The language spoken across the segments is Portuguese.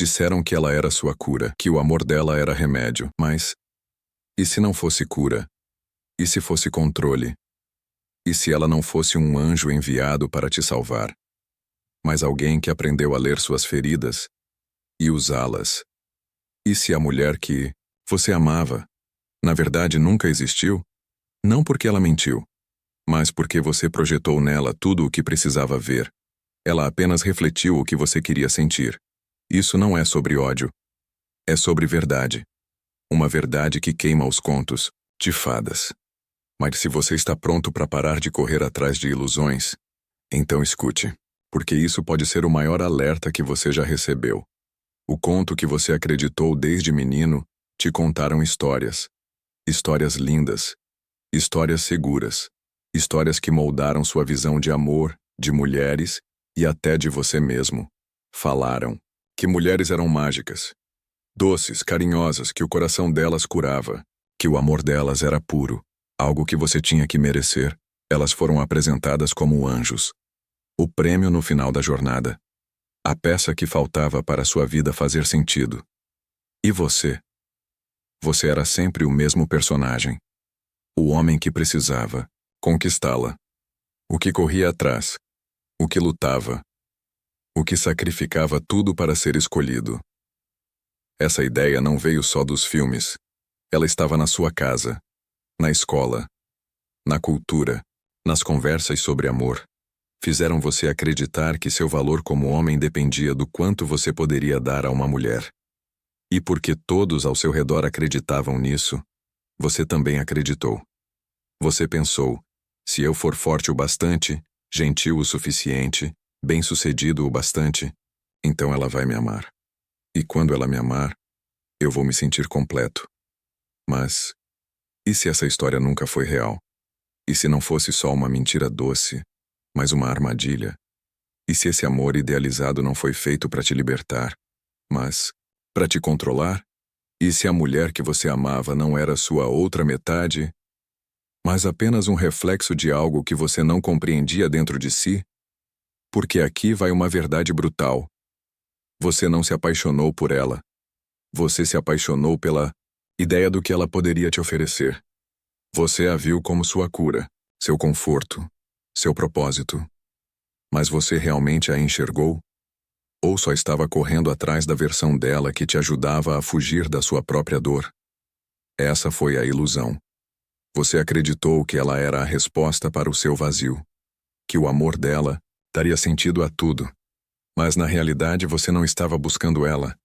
Disseram que ela era sua cura, que o amor dela era remédio. Mas, e se não fosse cura? E se fosse controle? E se ela não fosse um anjo enviado para te salvar, mas alguém que aprendeu a ler suas feridas e usá-las? E se a mulher que você amava, na verdade nunca existiu? Não porque ela mentiu, mas porque você projetou nela tudo o que precisava ver. Ela apenas refletiu o que você queria sentir. Isso não é sobre ódio. É sobre verdade. Uma verdade que queima os contos de fadas. Mas se você está pronto para parar de correr atrás de ilusões, então escute, porque isso pode ser o maior alerta que você já recebeu. O conto que você acreditou desde menino, te contaram histórias. Histórias lindas. Histórias seguras. Histórias que moldaram sua visão de amor, de mulheres e até de você mesmo. Falaram que mulheres eram mágicas, doces, carinhosas, que o coração delas curava, que o amor delas era puro, algo que você tinha que merecer. Elas foram apresentadas como anjos. O prêmio no final da jornada. A peça que faltava para sua vida fazer sentido. E você? Você era sempre o mesmo personagem. O homem que precisava conquistá-la. O que corria atrás. O que lutava. O que sacrificava tudo para ser escolhido. Essa ideia não veio só dos filmes. Ela estava na sua casa, na escola, na cultura, nas conversas sobre amor. Fizeram você acreditar que seu valor como homem dependia do quanto você poderia dar a uma mulher. E porque todos ao seu redor acreditavam nisso, você também acreditou. Você pensou, se eu for forte o bastante, gentil o suficiente, bem-sucedido o bastante, então ela vai me amar. E quando ela me amar, eu vou me sentir completo. Mas, e se essa história nunca foi real? E se não fosse só uma mentira doce, mas uma armadilha? E se esse amor idealizado não foi feito para te libertar, mas para te controlar? E se a mulher que você amava não era sua outra metade, mas apenas um reflexo de algo que você não compreendia dentro de si? Porque aqui vai uma verdade brutal. Você não se apaixonou por ela. Você se apaixonou pela ideia do que ela poderia te oferecer. Você a viu como sua cura, seu conforto, seu propósito. Mas você realmente a enxergou? Ou só estava correndo atrás da versão dela que te ajudava a fugir da sua própria dor? Essa foi a ilusão. Você acreditou que ela era a resposta para o seu vazio, que o amor dela daria sentido a tudo. Mas na realidade você não estava buscando ela.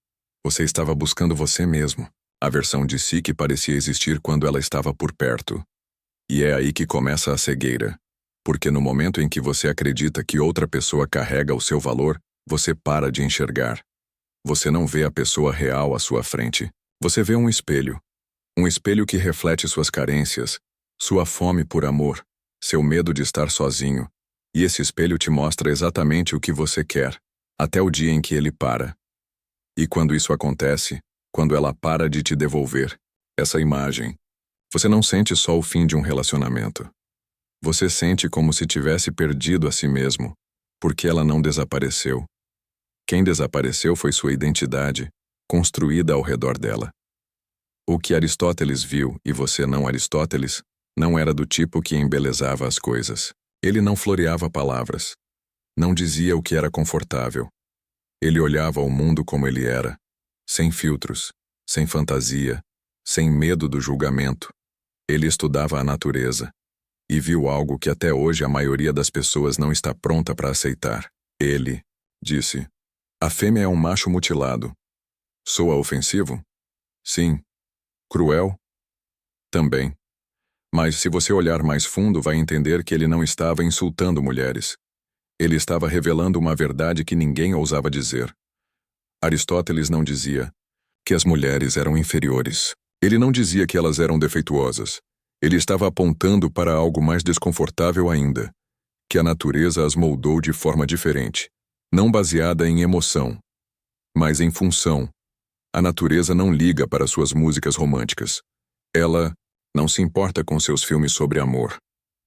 Você estava buscando você mesmo, a versão de si que parecia existir quando ela estava por perto. E é aí que começa a cegueira. Porque no momento em que você acredita que outra pessoa carrega o seu valor, você para de enxergar. Você não vê a pessoa real à sua frente. Você vê um espelho. Um espelho que reflete suas carências, sua fome por amor, seu medo de estar sozinho. E esse espelho te mostra exatamente o que você quer, até o dia em que ele para. E quando isso acontece, quando ela para de te devolver essa imagem, você não sente só o fim de um relacionamento. Você sente como se tivesse perdido a si mesmo, porque ela não desapareceu. Quem desapareceu foi sua identidade, construída ao redor dela. O que Aristóteles viu, e você não Aristóteles, não era do tipo que embelezava as coisas. Ele não floreava palavras. Não dizia o que era confortável. Ele olhava o mundo como ele era, sem filtros, sem fantasia, sem medo do julgamento. Ele estudava a natureza e viu algo que até hoje a maioria das pessoas não está pronta para aceitar. Ele disse: a fêmea é um macho mutilado. Soa ofensivo? Sim. Cruel? Também. Mas se você olhar mais fundo, vai entender que ele não estava insultando mulheres. Ele estava revelando uma verdade que ninguém ousava dizer. Aristóteles não dizia que as mulheres eram inferiores. Ele não dizia que elas eram defeituosas. Ele estava apontando para algo mais desconfortável ainda, que a natureza as moldou de forma diferente, não baseada em emoção, mas em função. A natureza não liga para suas músicas românticas. Ela não se importa com seus filmes sobre amor.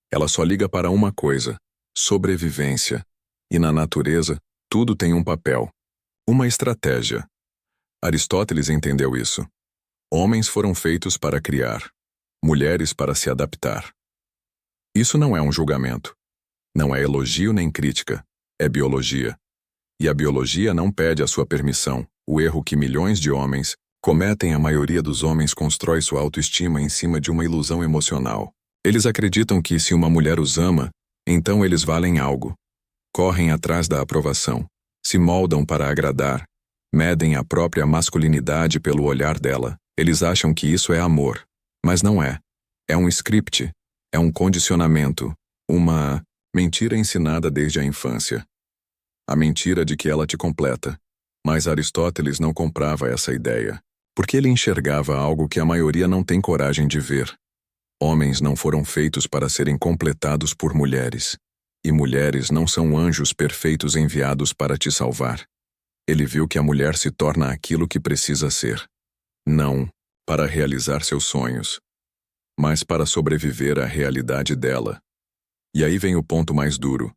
Ela só liga para uma coisa: sobrevivência. E na natureza, tudo tem um papel, uma estratégia. Aristóteles entendeu isso. Homens foram feitos para criar, mulheres para se adaptar. Isso não é um julgamento. Não é elogio nem crítica. É biologia. E a biologia não pede a sua permissão. O erro que milhões de homens cometem, a maioria dos homens constrói sua autoestima em cima de uma ilusão emocional. Eles acreditam que se uma mulher os ama, então eles valem algo. Correm atrás da aprovação. Se moldam para agradar. Medem a própria masculinidade pelo olhar dela. Eles acham que isso é amor. Mas não é. É um script. É um condicionamento. Uma mentira ensinada desde a infância. A mentira de que ela te completa. Mas Aristóteles não comprava essa ideia, porque ele enxergava algo que a maioria não tem coragem de ver. Homens não foram feitos para serem completados por mulheres. E mulheres não são anjos perfeitos enviados para te salvar. Ele viu que a mulher se torna aquilo que precisa ser. Não para realizar seus sonhos, mas para sobreviver à realidade dela. E aí vem o ponto mais duro.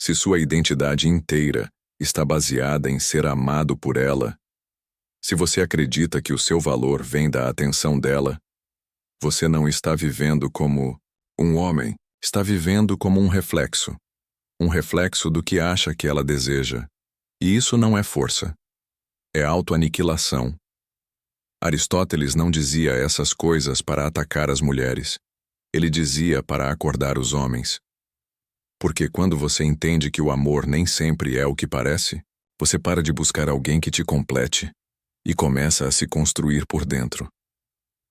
Se sua identidade inteira está baseada em ser amado por ela, se você acredita que o seu valor vem da atenção dela, você não está vivendo como um homem, está vivendo como um reflexo do que acha que ela deseja. E isso não é força. É autoaniquilação. Aristóteles não dizia essas coisas para atacar as mulheres. Ele dizia para acordar os homens. Porque quando você entende que o amor nem sempre é o que parece, você para de buscar alguém que te complete e começa a se construir por dentro.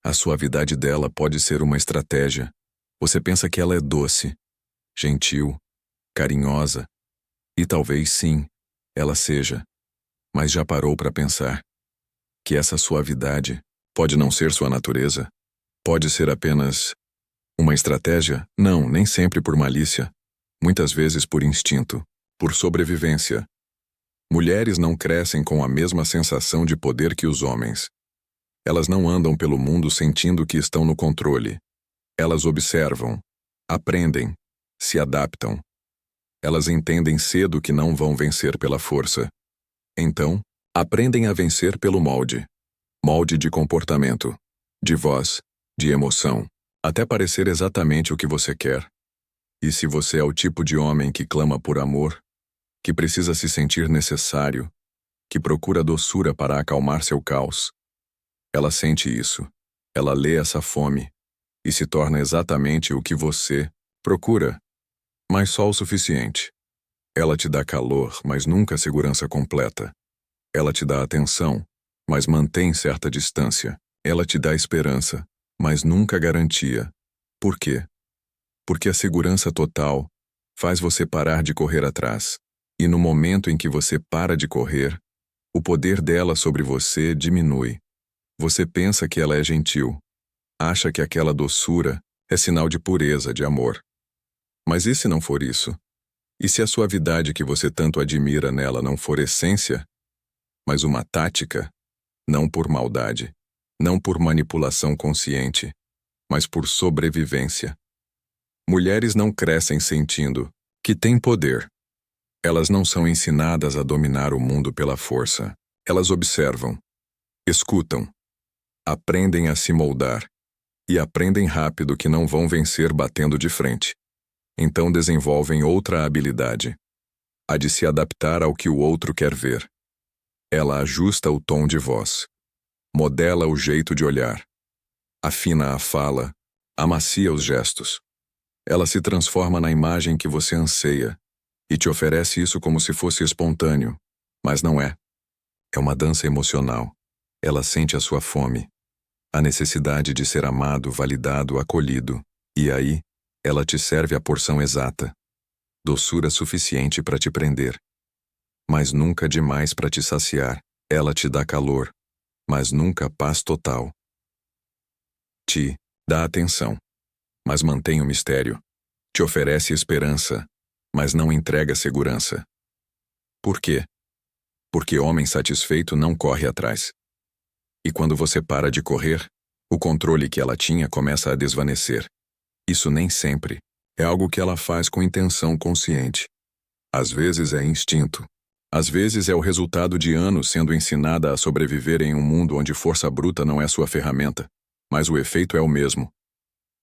A suavidade dela pode ser uma estratégia. Você pensa que ela é doce, gentil, carinhosa, e talvez sim, ela seja. Mas já parou para pensar que essa suavidade pode não ser sua natureza? Pode ser apenas uma estratégia? Não, nem sempre por malícia. Muitas vezes por instinto, por sobrevivência. Mulheres não crescem com a mesma sensação de poder que os homens. Elas não andam pelo mundo sentindo que estão no controle. Elas observam, aprendem, se adaptam. Elas entendem cedo que não vão vencer pela força. Então, aprendem a vencer pelo molde. Molde de comportamento, de voz, de emoção, até parecer exatamente o que você quer. E se você é o tipo de homem que clama por amor, que precisa se sentir necessário, que procura doçura para acalmar seu caos, ela sente isso, ela lê essa fome, e se torna exatamente o que você procura, mas só o suficiente. Ela te dá calor, mas nunca segurança completa. Ela te dá atenção, mas mantém certa distância. Ela te dá esperança, mas nunca garantia. Por quê? Porque a segurança total faz você parar de correr atrás. E no momento em que você para de correr, o poder dela sobre você diminui. Você pensa que ela é gentil. Acha que aquela doçura é sinal de pureza, de amor. Mas e se não for isso? E se a suavidade que você tanto admira nela não for essência, mas uma tática, não por maldade, não por manipulação consciente, mas por sobrevivência? Mulheres não crescem sentindo que têm poder. Elas não são ensinadas a dominar o mundo pela força. Elas observam, escutam, aprendem a se moldar e aprendem rápido que não vão vencer batendo de frente. Então desenvolvem outra habilidade, a de se adaptar ao que o outro quer ver. Ela ajusta o tom de voz, modela o jeito de olhar, afina a fala, amacia os gestos. Ela se transforma na imagem que você anseia e te oferece isso como se fosse espontâneo, mas não é. É uma dança emocional. Ela sente a sua fome, a necessidade de ser amado, validado, acolhido, e aí, ela te serve a porção exata, doçura suficiente para te prender, mas nunca demais para te saciar. Ela te dá calor, mas nunca paz total. Te dá atenção, mas mantém o mistério. Te oferece esperança, mas não entrega segurança. Por quê? Porque homem satisfeito não corre atrás. E quando você para de correr, o controle que ela tinha começa a desvanecer. Isso nem sempre é algo que ela faz com intenção consciente. Às vezes é instinto. Às vezes é o resultado de anos sendo ensinada a sobreviver em um mundo onde força bruta não é sua ferramenta, mas o efeito é o mesmo.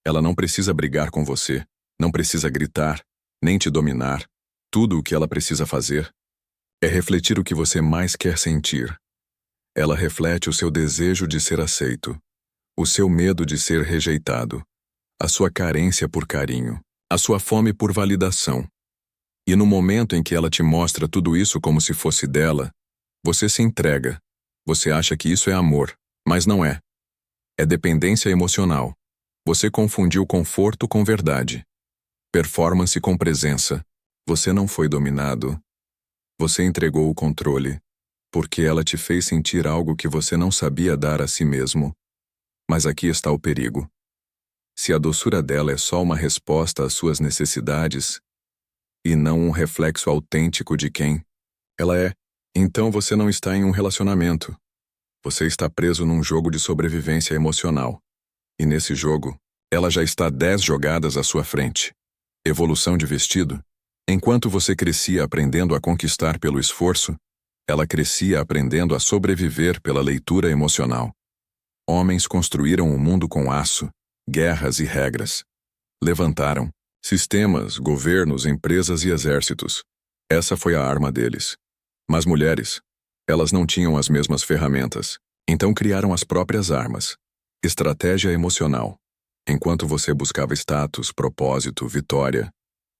Ela não precisa brigar com você, não precisa gritar, nem te dominar. Tudo o que ela precisa fazer é refletir o que você mais quer sentir. Ela reflete o seu desejo de ser aceito, o seu medo de ser rejeitado, a sua carência por carinho, a sua fome por validação. E no momento em que ela te mostra tudo isso como se fosse dela, você se entrega. Você acha que isso é amor, mas não é. É dependência emocional. Você confundiu conforto com verdade. Performance com presença. Você não foi dominado. Você entregou o controle, porque ela te fez sentir algo que você não sabia dar a si mesmo. Mas aqui está o perigo. Se a doçura dela é só uma resposta às suas necessidades, e não um reflexo autêntico de quem ela é, então você não está em um relacionamento. Você está preso num jogo de sobrevivência emocional. E nesse jogo, ela já está 10 jogadas à sua frente. Evolução de vestido. Enquanto você crescia aprendendo a conquistar pelo esforço, ela crescia aprendendo a sobreviver pela leitura emocional. Homens construíram o mundo com aço, guerras e regras. Levantaram sistemas, governos, empresas e exércitos. Essa foi a arma deles. Mas mulheres, elas não tinham as mesmas ferramentas, então criaram as próprias armas. Estratégia emocional. Enquanto você buscava status, propósito, vitória,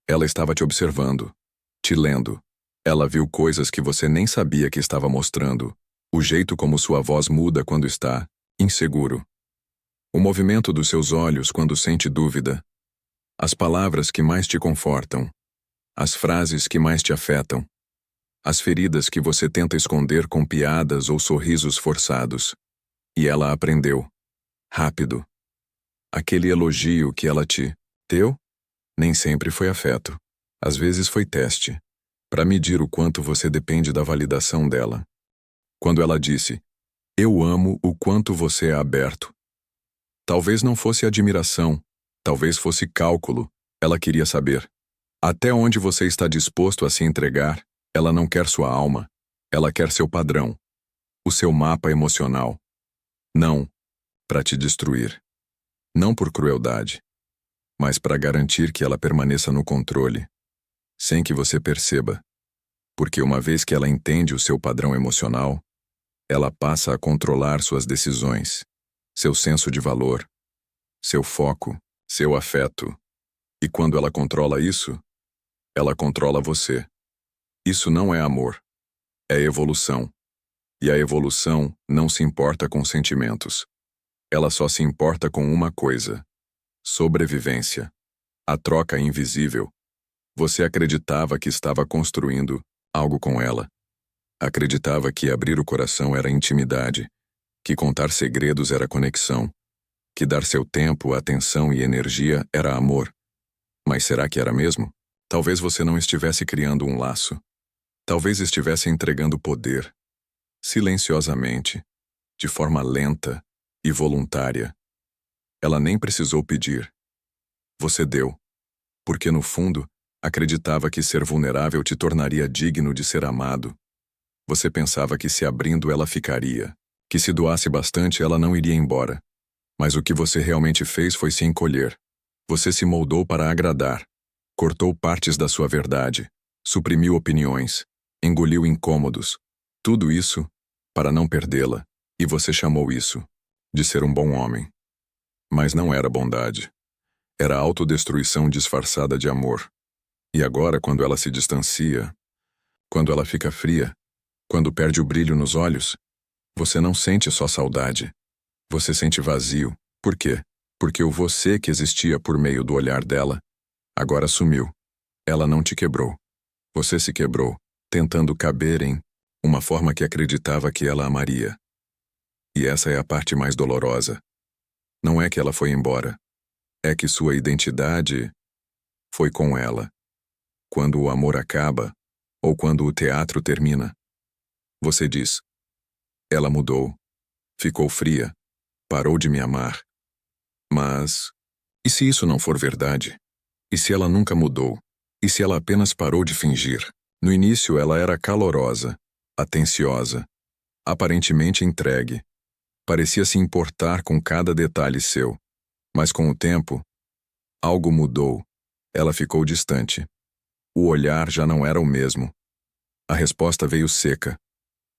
ela estava te observando, te lendo. Ela viu coisas que você nem sabia que estava mostrando, o jeito como sua voz muda quando está inseguro, o movimento dos seus olhos quando sente dúvida, as palavras que mais te confortam, as frases que mais te afetam, as feridas que você tenta esconder com piadas ou sorrisos forçados. E ela aprendeu. Rápido. Aquele elogio que ela te deu, nem sempre foi afeto. Às vezes foi teste, para medir o quanto você depende da validação dela. Quando ela disse, "Eu amo o quanto você é aberto." Talvez não fosse admiração, talvez fosse cálculo. Ela queria saber. Até onde você está disposto a se entregar? Ela não quer sua alma. Ela quer seu padrão. O seu mapa emocional. Não para te destruir. Não por crueldade, mas para garantir que ela permaneça no controle, sem que você perceba. Porque uma vez que ela entende o seu padrão emocional, ela passa a controlar suas decisões, seu senso de valor, seu foco, seu afeto. E quando ela controla isso, ela controla você. Isso não é amor. É evolução. E a evolução não se importa com sentimentos. Ela só se importa com uma coisa: sobrevivência. A troca invisível. Você acreditava que estava construindo algo com ela. Acreditava que abrir o coração era intimidade, que contar segredos era conexão, que dar seu tempo, atenção e energia era amor. Mas será que era mesmo? Talvez você não estivesse criando um laço. Talvez estivesse entregando poder. Silenciosamente, de forma lenta e voluntária. Ela nem precisou pedir. Você deu. Porque no fundo, acreditava que ser vulnerável te tornaria digno de ser amado. Você pensava que se abrindo ela ficaria, que se doasse bastante ela não iria embora. Mas o que você realmente fez foi se encolher. Você se moldou para agradar. Cortou partes da sua verdade. Suprimiu opiniões. Engoliu incômodos. Tudo isso para não perdê-la. E você chamou isso de ser um bom homem. Mas não era bondade. Era autodestruição disfarçada de amor. E agora, quando ela se distancia, quando ela fica fria, quando perde o brilho nos olhos, você não sente só saudade. Você sente vazio. Por quê? Porque o você que existia por meio do olhar dela, agora sumiu. Ela não te quebrou. Você se quebrou, tentando caber em uma forma que acreditava que ela amaria. E essa é a parte mais dolorosa. Não é que ela foi embora. É que sua identidade foi com ela. Quando o amor acaba, ou quando o teatro termina, você diz, ela mudou, ficou fria, parou de me amar. Mas, e se isso não for verdade? E se ela nunca mudou? E se ela apenas parou de fingir? No início ela era calorosa, atenciosa, aparentemente entregue. Parecia se importar com cada detalhe seu. Mas com o tempo, algo mudou. Ela ficou distante. O olhar já não era o mesmo. A resposta veio seca.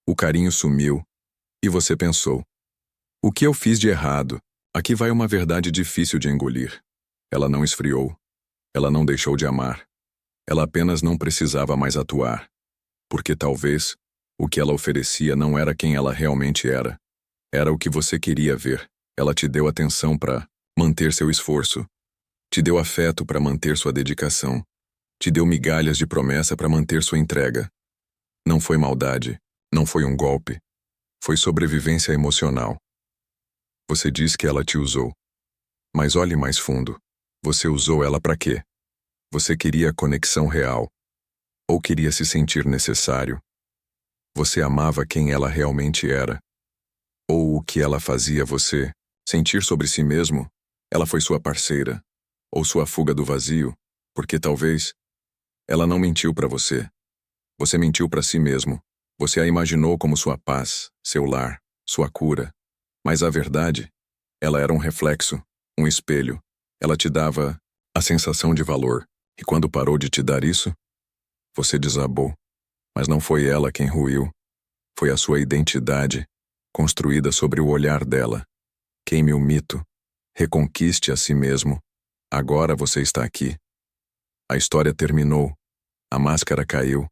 O carinho sumiu. E você pensou: o que eu fiz de errado? Aqui vai uma verdade difícil de engolir. Ela não esfriou. Ela não deixou de amar. Ela apenas não precisava mais atuar. Porque talvez o que ela oferecia não era quem ela realmente era. Era o que você queria ver. Ela te deu atenção para manter seu esforço. Te deu afeto para manter sua dedicação. Te deu migalhas de promessa para manter sua entrega. Não foi maldade. Não foi um golpe. Foi sobrevivência emocional. Você diz que ela te usou. Mas olhe mais fundo. Você usou ela para quê? Você queria conexão real. Ou queria se sentir necessário? Você amava quem ela realmente era? Ou o que ela fazia você sentir sobre si mesmo? Ela foi sua parceira? Ou sua fuga do vazio? Porque talvez ela não mentiu para você. Você mentiu para si mesmo. Você a imaginou como sua paz, seu lar, sua cura. Mas a verdade, ela era um reflexo, um espelho. Ela te dava a sensação de valor. E quando parou de te dar isso, você desabou. Mas não foi ela quem ruiu. Foi a sua identidade, construída sobre o olhar dela. Queime o mito. Reconquiste a si mesmo. Agora você está aqui. A história terminou. A máscara caiu.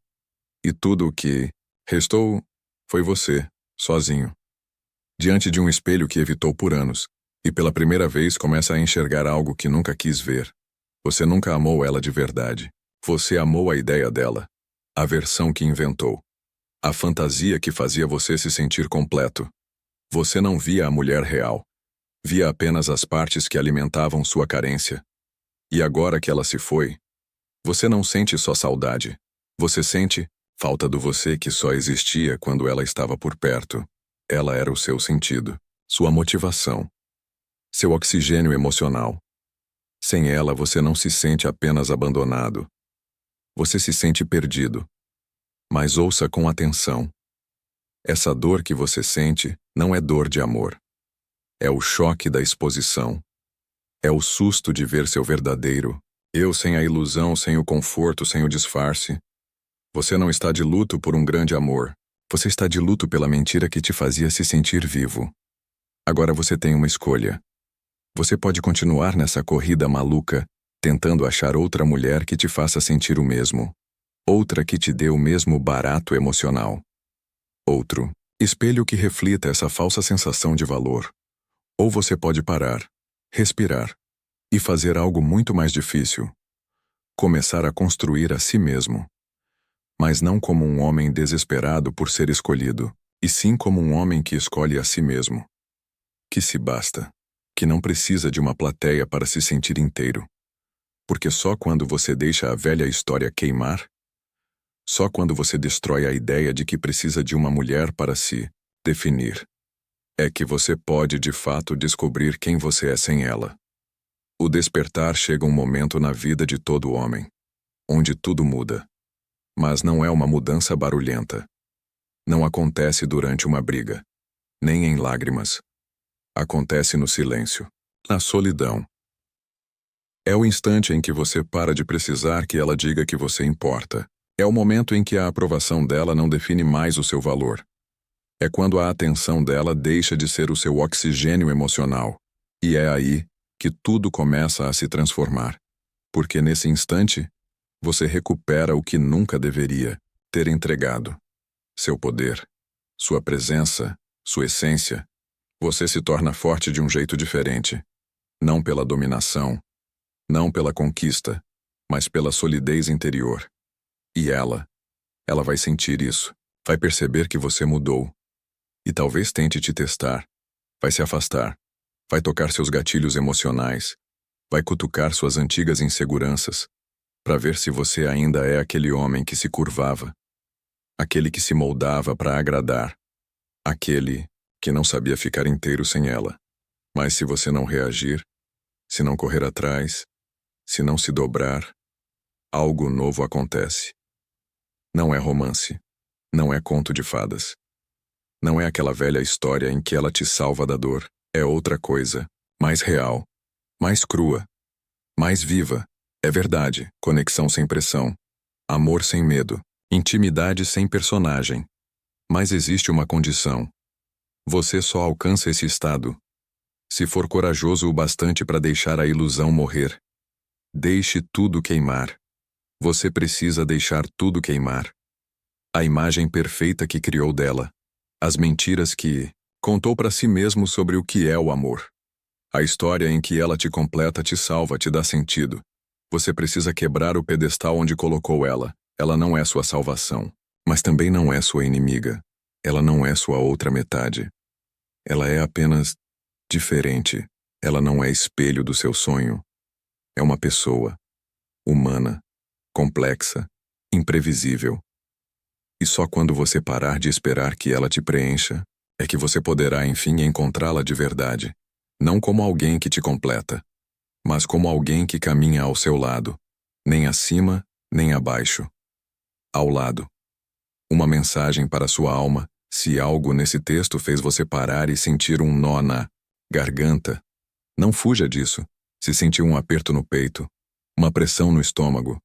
E tudo o que restou foi você, sozinho. Diante de um espelho que evitou por anos. E pela primeira vez começa a enxergar algo que nunca quis ver. Você nunca amou ela de verdade. Você amou a ideia dela. A versão que inventou. A fantasia que fazia você se sentir completo. Você não via a mulher real. Via apenas as partes que alimentavam sua carência. E agora que ela se foi, você não sente só saudade. Você sente falta do você que só existia quando ela estava por perto. Ela era o seu sentido, sua motivação, seu oxigênio emocional. Sem ela, você não se sente apenas abandonado. Você se sente perdido. Mas ouça com atenção. Essa dor que você sente não é dor de amor. É o choque da exposição. É o susto de ver seu verdadeiro eu sem a ilusão, sem o conforto, sem o disfarce. Você não está de luto por um grande amor. Você está de luto pela mentira que te fazia se sentir vivo. Agora você tem uma escolha. Você pode continuar nessa corrida maluca, tentando achar outra mulher que te faça sentir o mesmo. Outra que te dê o mesmo barato emocional. Outro espelho que reflita essa falsa sensação de valor. Ou você pode parar, respirar e fazer algo muito mais difícil. Começar a construir a si mesmo. Mas não como um homem desesperado por ser escolhido, e sim como um homem que escolhe a si mesmo. Que se basta. Que não precisa de uma plateia para se sentir inteiro. Porque só quando você deixa a velha história queimar, só quando você destrói a ideia de que precisa de uma mulher para se definir, é que você pode de fato descobrir quem você é sem ela. O despertar chega um momento na vida de todo homem, onde tudo muda. Mas não é uma mudança barulhenta. Não acontece durante uma briga, nem em lágrimas. Acontece no silêncio, na solidão. É o instante em que você para de precisar que ela diga que você importa. É o momento em que a aprovação dela não define mais o seu valor. É quando a atenção dela deixa de ser o seu oxigênio emocional. E é aí que tudo começa a se transformar. Porque nesse instante, você recupera o que nunca deveria ter entregado. Seu poder, sua presença, sua essência. Você se torna forte de um jeito diferente. Não pela dominação, não pela conquista, mas pela solidez interior. E ela vai sentir isso. Vai perceber que você mudou. E talvez tente te testar. Vai se afastar. Vai tocar seus gatilhos emocionais. Vai cutucar suas antigas inseguranças. Para ver se você ainda é aquele homem que se curvava. Aquele que se moldava para agradar. Aquele que não sabia ficar inteiro sem ela. Mas se você não reagir, se não correr atrás, se não se dobrar, algo novo acontece. Não é romance. Não é conto de fadas. Não é aquela velha história em que ela te salva da dor. É outra coisa. Mais real. Mais crua. Mais viva. É verdade. Conexão sem pressão. Amor sem medo. Intimidade sem personagem. Mas existe uma condição. Você só alcança esse estado se for corajoso o bastante para deixar a ilusão morrer. Deixe tudo queimar. Você precisa deixar tudo queimar. A imagem perfeita que criou dela. As mentiras que contou para si mesmo sobre o que é o amor. A história em que ela te completa, te salva, te dá sentido. Você precisa quebrar o pedestal onde colocou ela. Ela não é sua salvação, mas também não é sua inimiga. Ela não é sua outra metade. Ela é apenas diferente. Ela não é espelho do seu sonho. É uma pessoa, humana, complexa, imprevisível. E só quando você parar de esperar que ela te preencha, é que você poderá enfim encontrá-la de verdade. Não como alguém que te completa, mas como alguém que caminha ao seu lado, nem acima, nem abaixo. Ao lado. Uma mensagem para sua alma, se algo nesse texto fez você parar e sentir um nó na garganta. Não fuja disso. Se sentiu um aperto no peito, uma pressão no estômago,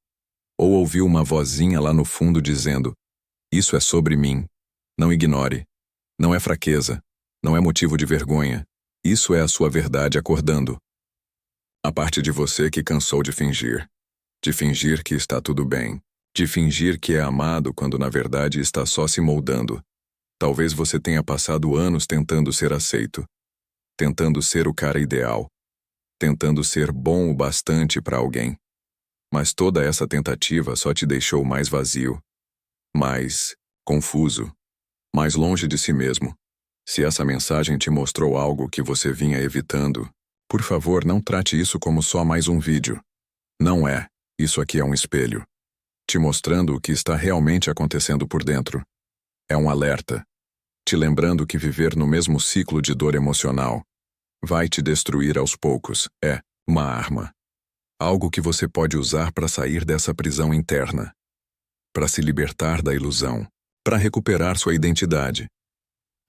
ou ouviu uma vozinha lá no fundo dizendo: "Isso é sobre mim." Não ignore. Não é fraqueza. Não é motivo de vergonha. Isso é a sua verdade acordando. A parte de você que cansou de fingir. De fingir que está tudo bem. De fingir que é amado quando na verdade está só se moldando. Talvez você tenha passado anos tentando ser aceito. Tentando ser o cara ideal. Tentando ser bom o bastante para alguém. Mas toda essa tentativa só te deixou mais vazio. Mais confuso. Mais longe de si mesmo. Se essa mensagem te mostrou algo que você vinha evitando, por favor, não trate isso como só mais um vídeo. Não é. Isso aqui é um espelho. Te mostrando o que está realmente acontecendo por dentro. É um alerta. Te lembrando que viver no mesmo ciclo de dor emocional vai te destruir aos poucos. É uma arma. Algo que você pode usar para sair dessa prisão interna. Para se libertar da ilusão. Para recuperar sua identidade.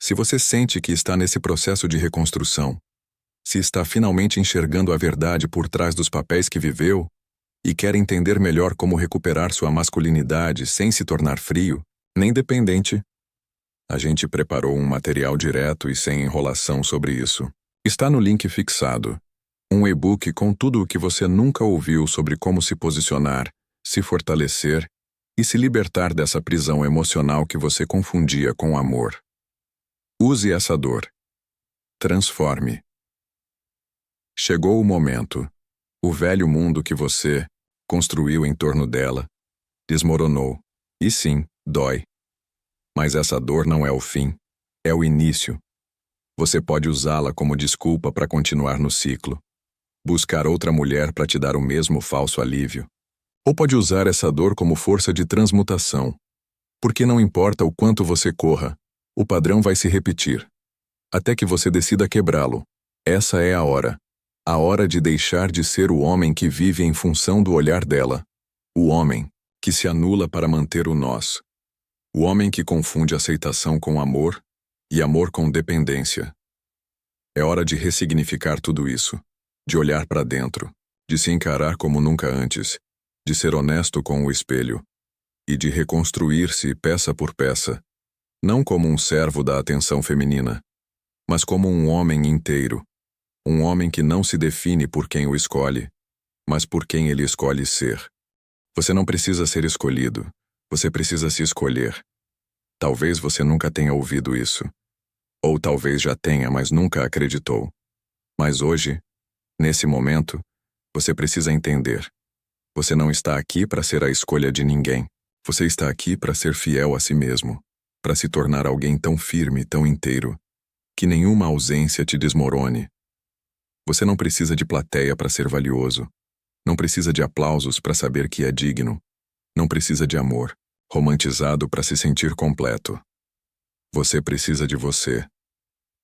Se você sente que está nesse processo de reconstrução, se está finalmente enxergando a verdade por trás dos papéis que viveu, e quer entender melhor como recuperar sua masculinidade sem se tornar frio, nem dependente, a gente preparou um material direto e sem enrolação sobre isso. Está no link fixado. Um e-book com tudo o que você nunca ouviu sobre como se posicionar, se fortalecer e se libertar dessa prisão emocional que você confundia com amor. Use essa dor. Transforme. Chegou o momento. O velho mundo que você construiu em torno dela desmoronou. E sim, dói. Mas essa dor não é o fim. É o início. Você pode usá-la como desculpa para continuar no ciclo. Buscar outra mulher para te dar o mesmo falso alívio. Ou pode usar essa dor como força de transmutação. Porque não importa o quanto você corra, o padrão vai se repetir. Até que você decida quebrá-lo. Essa é a hora. A hora de deixar de ser o homem que vive em função do olhar dela. O homem que se anula para manter o nós. O homem que confunde aceitação com amor e amor com dependência. É hora de ressignificar tudo isso. De olhar para dentro. De se encarar como nunca antes. De ser honesto com o espelho. E de reconstruir-se peça por peça. Não como um servo da atenção feminina, mas como um homem inteiro. Um homem que não se define por quem o escolhe, mas por quem ele escolhe ser. Você não precisa ser escolhido, você precisa se escolher. Talvez você nunca tenha ouvido isso. Ou talvez já tenha, mas nunca acreditou. Mas hoje, nesse momento, você precisa entender. Você não está aqui para ser a escolha de ninguém. Você está aqui para ser fiel a si mesmo. Para se tornar alguém tão firme, tão inteiro, que nenhuma ausência te desmorone. Você não precisa de plateia para ser valioso. Não precisa de aplausos para saber que é digno. Não precisa de amor, romantizado para se sentir completo. Você precisa de você.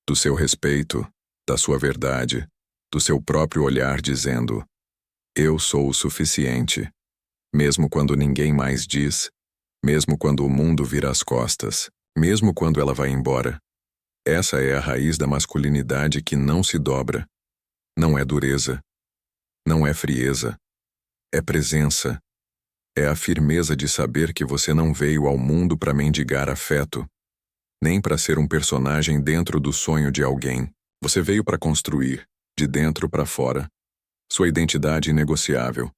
Do seu respeito, da sua verdade, do seu próprio olhar dizendo: eu sou o suficiente. Mesmo quando ninguém mais diz, mesmo quando o mundo vira as costas, mesmo quando ela vai embora. Essa é a raiz da masculinidade que não se dobra. Não é dureza. Não é frieza. É presença. É a firmeza de saber que você não veio ao mundo para mendigar afeto, nem para ser um personagem dentro do sonho de alguém. Você veio para construir, de dentro para fora, sua identidade inegociável.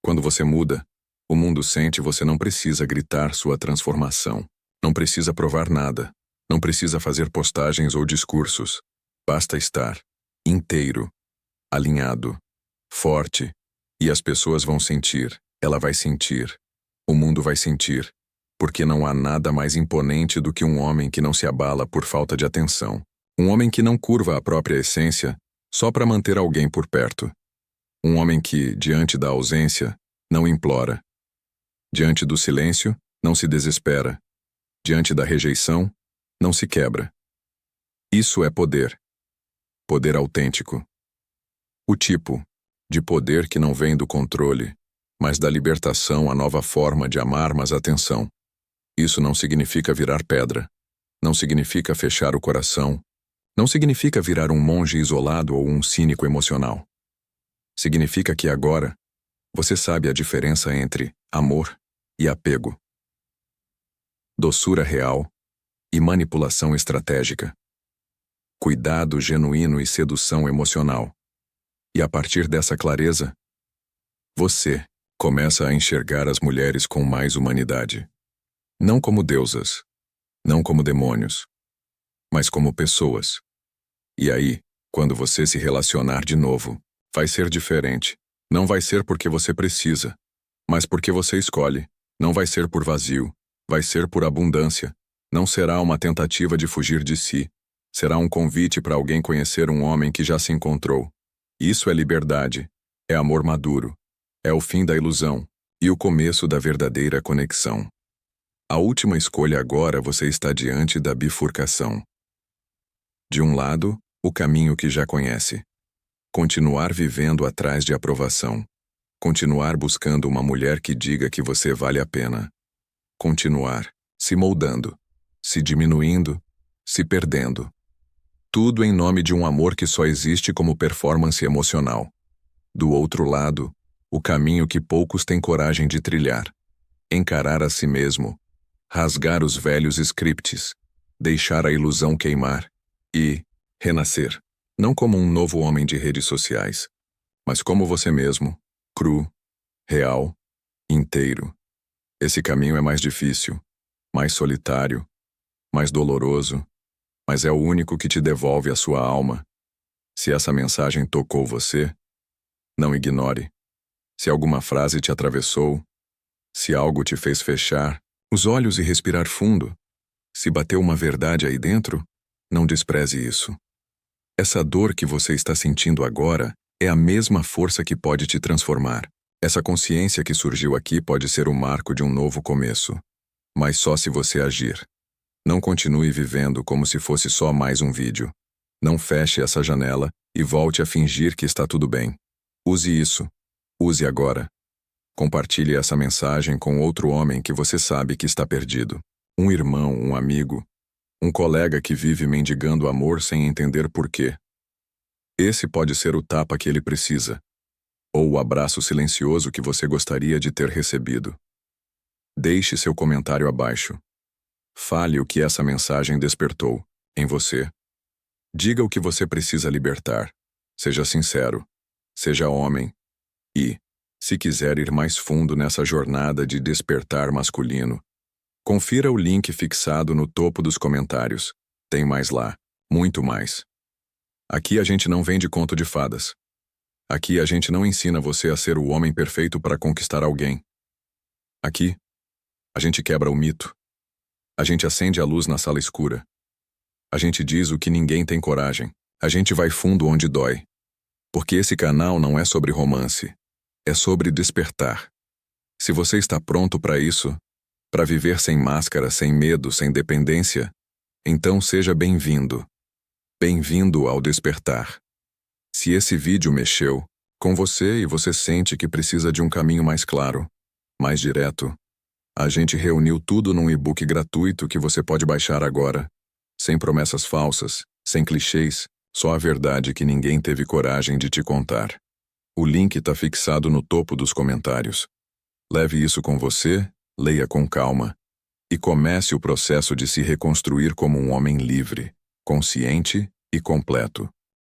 Quando você muda, o mundo sente você não precisa gritar sua transformação. Não precisa provar nada. Não precisa fazer postagens ou discursos. Basta estar inteiro, alinhado, forte, e as pessoas vão sentir, ela vai sentir, o mundo vai sentir, porque não há nada mais imponente do que um homem que não se abala por falta de atenção. Um homem que não curva a própria essência só para manter alguém por perto. Um homem que, diante da ausência, não implora. Diante do silêncio, não se desespera. Diante da rejeição, não se quebra. Isso é poder. Poder autêntico. O tipo de poder que não vem do controle, mas da libertação, a nova forma de amar, mas atenção. Isso não significa virar pedra. Não significa fechar o coração. Não significa virar um monge isolado ou um cínico emocional. Significa que agora você sabe a diferença entre amor e apego, doçura real e manipulação estratégica, cuidado genuíno e sedução emocional. E a partir dessa clareza, você começa a enxergar as mulheres com mais humanidade. Não como deusas, não como demônios, mas como pessoas. E aí, quando você se relacionar de novo, vai ser diferente. Não vai ser porque você precisa, mas porque você escolhe. Não vai ser por vazio, vai ser por abundância. Não será uma tentativa de fugir de si. Será um convite para alguém conhecer um homem que já se encontrou. Isso é liberdade, é amor maduro, é o fim da ilusão e o começo da verdadeira conexão. A última escolha agora, você está diante da bifurcação. De um lado, o caminho que já conhece. Continuar vivendo atrás de aprovação. Continuar buscando uma mulher que diga que você vale a pena. Continuar se moldando, se diminuindo, se perdendo. Tudo em nome de um amor que só existe como performance emocional. Do outro lado, o caminho que poucos têm coragem de trilhar. Encarar a si mesmo, rasgar os velhos scripts, deixar a ilusão queimar e renascer. Não como um novo homem de redes sociais, mas como você mesmo, cru, real, inteiro. Esse caminho é mais difícil, mais solitário, mais doloroso, mas é o único que te devolve a sua alma. Se essa mensagem tocou você, não ignore. Se alguma frase te atravessou, se algo te fez fechar os olhos e respirar fundo, se bateu uma verdade aí dentro, não despreze isso. Essa dor que você está sentindo agora é a mesma força que pode te transformar. Essa consciência que surgiu aqui pode ser o marco de um novo começo, mas só se você agir. Não continue vivendo como se fosse só mais um vídeo. Não feche essa janela e volte a fingir que está tudo bem. Use isso. Use agora. Compartilhe essa mensagem com outro homem que você sabe que está perdido. Um irmão, um amigo, um colega que vive mendigando amor sem entender por quê. Esse pode ser o tapa que ele precisa, ou o abraço silencioso que você gostaria de ter recebido. Deixe seu comentário abaixo. Fale o que essa mensagem despertou em você. Diga o que você precisa libertar. Seja sincero. Seja homem. E, se quiser ir mais fundo nessa jornada de despertar masculino, confira o link fixado no topo dos comentários. Tem mais lá, muito mais. Aqui a gente não vende conto de fadas. Aqui a gente não ensina você a ser o homem perfeito para conquistar alguém. Aqui, a gente quebra o mito. A gente acende a luz na sala escura. A gente diz o que ninguém tem coragem. A gente vai fundo onde dói. Porque esse canal não é sobre romance. É sobre despertar. Se você está pronto para isso, para viver sem máscara, sem medo, sem dependência, então seja bem-vindo. Bem-vindo ao despertar. Se esse vídeo mexeu com você e você sente que precisa de um caminho mais claro, mais direto, A gente reuniu tudo num e-book gratuito que você pode baixar agora. Sem promessas falsas, sem clichês, só a verdade que ninguém teve coragem de te contar. O link está fixado no topo dos comentários. Leve isso com você, leia com calma e comece o processo de se reconstruir como um homem livre, consciente e completo.